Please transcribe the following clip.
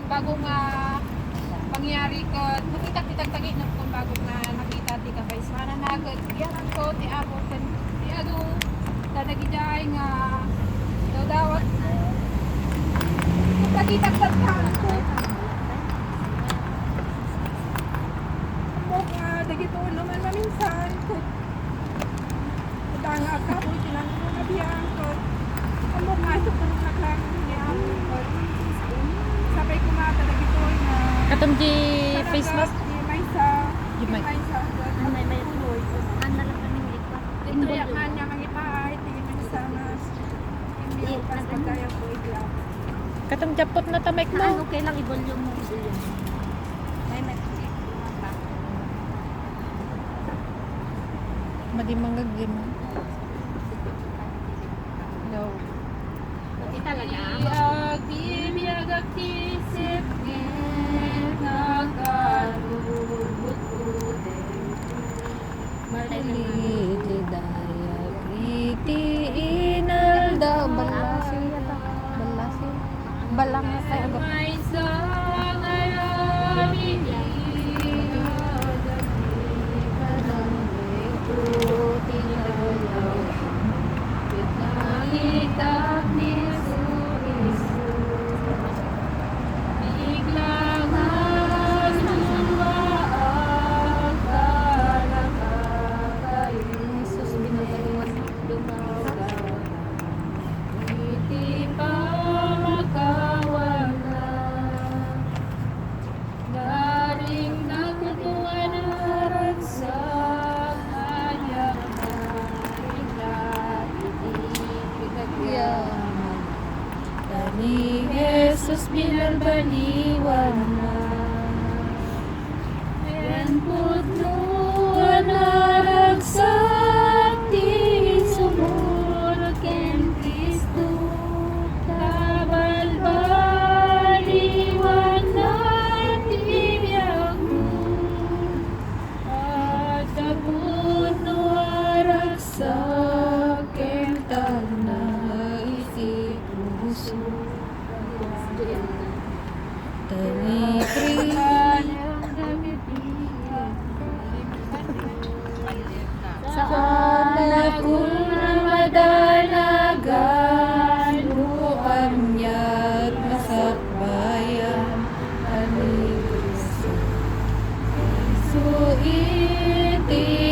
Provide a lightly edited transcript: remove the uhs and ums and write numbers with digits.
bago nga pangyari ko, nakita tagi na kung bago na nakita ti kabay sana nagad. Yan ko ti abo ti ado tanagiday nga dawat. Nakita ko dagito naman maminsan ko tanga ka po silang nabiyan ko amo nga ito po naklang niya ko sabay ko mata dagito na Katong di face mask. may sa May tuloy Ano lang kami ito? ito ya kanya mangipaay tingin man sa mas hindi ko pas pagkaya ko iglap Katong japot na tamay Ano mo. okay lang i-volume mo. May Magimangagim. No. Ito talaga. Biyag aktisip Malidaya kriti inalda balasi balasi balang tay agak may sangayabi Itag ni Jesus biglang hasuwa ang kalakakain Jesus binataliwas lumaga Iti pa makawala Daring nakutuan harap sa kanya yaman Tani Jesus binalbaliwan na Yan pudno naragsak ti sumurot ken Kristo Kabalbaliwan na ti biyag mo At sa pudno naragsak ken na isip puso Tani Sana kung namadalagan Luan niya't masakbayan Ani Kristo Isu iti